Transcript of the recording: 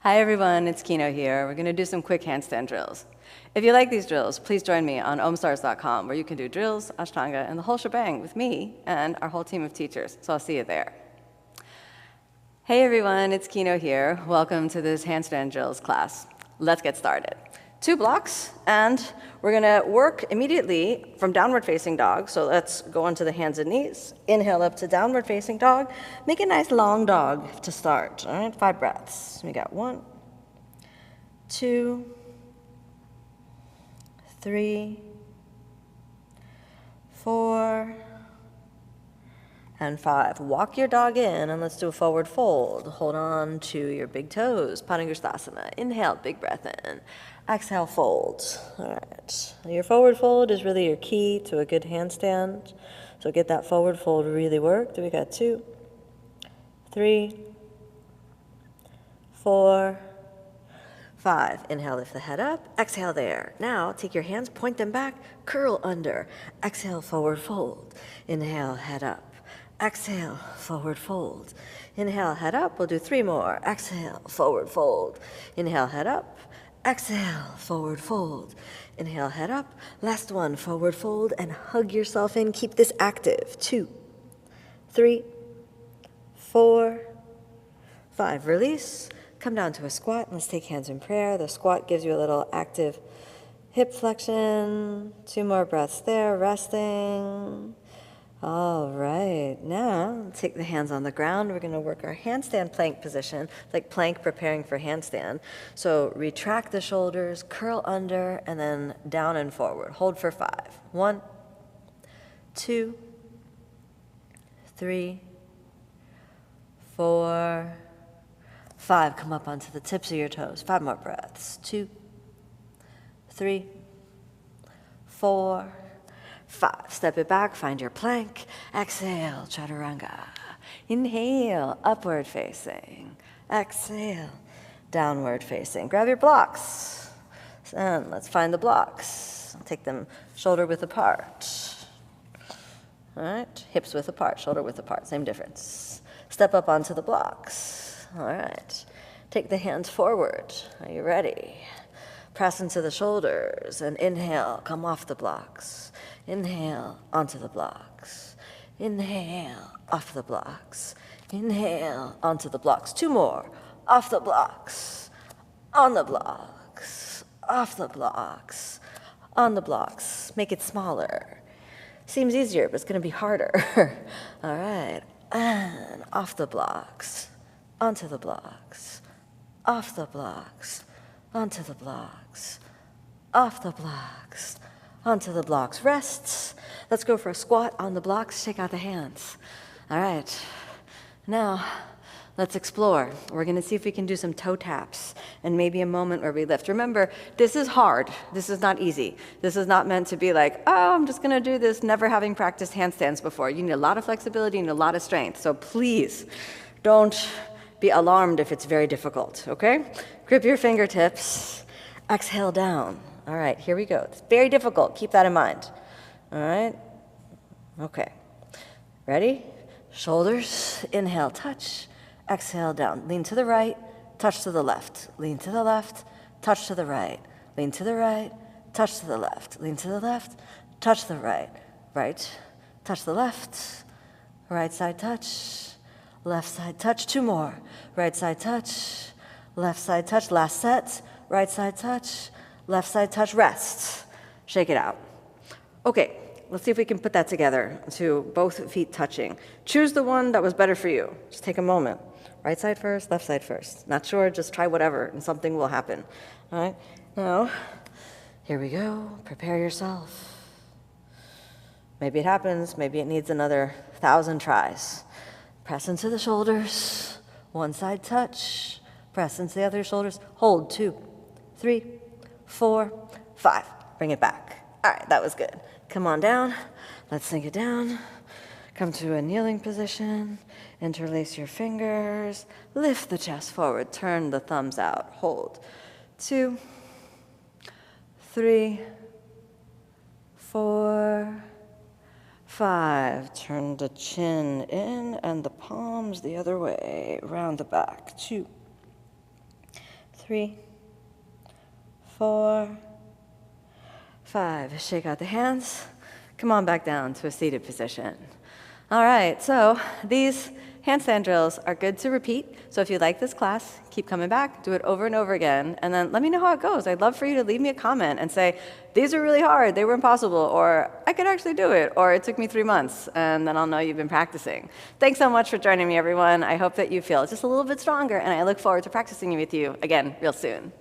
Hi everyone, it's Kino here. We're going to do some quick handstand drills. If you like these drills, please join me on Omstars.com where you can do drills, Ashtanga, and the whole shebang with me and our whole team of teachers. So I'll see you there. Hey everyone, it's Kino here. Welcome to this handstand drills class. Let's get started. 2 blocks, and we're going to work immediately from downward facing dog. So let's go onto the hands and knees. Inhale up to downward facing dog. Make a nice long dog to start. All right, 5 breaths. We got 1, 2, 3, 4, and 5. Walk your dog in, and let's do a forward fold. Hold on to your big toes, Padangusthasana. Inhale, big breath in. Exhale, fold. All right. Your forward fold is really your key to a good handstand. So get that forward fold really worked. We got 2, 3, 4, 5. Inhale, lift the head up. Exhale there. Now take your hands, point them back, curl under. Exhale, forward fold. Inhale, head up. Exhale, forward fold. Inhale, head up. We'll do 3 more. Exhale, forward fold. Inhale, head up. Exhale, forward fold. Inhale, head up. Last one, forward fold, and hug yourself in. Keep this active. 2, 3, 4, 5. Release. Come down to a squat. Let's take hands in prayer. The squat gives you a little active hip flexion. 2 more breaths there, resting. All right, now take the hands on the ground. We're going to work our handstand plank position, like plank preparing for handstand. So retract the shoulders, curl under, and then down and forward. Hold for 5. 1, 2, 3, 4, 5. Come up onto the tips of your toes. 5 more breaths. 2, 3, 4, 5. Step it back, find your plank. Exhale, chaturanga. Inhale, upward facing. Exhale, downward facing. Grab your blocks. And let's find the blocks. Take them shoulder width apart. All right, hips width apart, shoulder width apart, same difference. Step up onto the blocks. All right, take the hands forward. Are you ready? Press into the shoulders and inhale, come off the blocks. Inhale, onto the blocks. Inhale, off the blocks. Inhale, onto the blocks. 2 more. Off the blocks. On the blocks. Off the blocks. On the blocks. Make it smaller. Seems easier, but it's going to be harder. All right. And off the blocks. Onto the blocks. Off the blocks. Onto the blocks. Off the blocks. Onto the blocks. Rests. Let's go for a squat on the blocks. Shake out the hands. All right. Now, let's explore. We're going to see if we can do some toe taps and maybe a moment where we lift. Remember, this is hard. This is not easy. This is not meant to be like, oh, I'm just going to do this, never having practiced handstands before. You need a lot of flexibility and a lot of strength. So please don't be alarmed if it's very difficult, okay? Grip your fingertips. Exhale down. All right, here we go. It's very difficult. Keep that in mind. All right? Okay. Ready? Shoulders. Inhale, touch. Exhale, down. Lean to the right, touch to the left. Lean to the left, touch to the right. Lean to the right, touch to the left. Lean to the left, touch the right. Right, touch the left. Right side touch. Left side touch. 2 more. Right side touch. Left side touch. Last set. Right side touch. Left side touch, rest. Shake it out. Okay, let's see if we can put that together to both feet touching. Choose the one that was better for you. Just take a moment. Right side first, left side first. Not sure, just try whatever and something will happen. All right, now, here we go. Prepare yourself. Maybe it happens, maybe it needs another 1,000 tries. Press into the shoulders. One side touch. Press into the other shoulders. Hold. 2, 3, 4, 5. Bring it back. All right, that was good. Come on down. Let's sink it down. Come to a kneeling position. Interlace your fingers. Lift the chest forward. Turn the thumbs out. Hold. 2, 3, 4, 5. Turn the chin in and the palms the other way. Round the back. 2, 3, 4, 5. Shake out the hands. Come on back down to a seated position. All right, so these handstand drills are good to repeat. So if you like this class, keep coming back, do it over and over again, and then let me know how it goes. I'd love for you to leave me a comment and say, these are really hard, they were impossible, or I could actually do it, or it took me 3 months, and then I'll know you've been practicing. Thanks so much for joining me, everyone. I hope that you feel just a little bit stronger, and I look forward to practicing with you again real soon.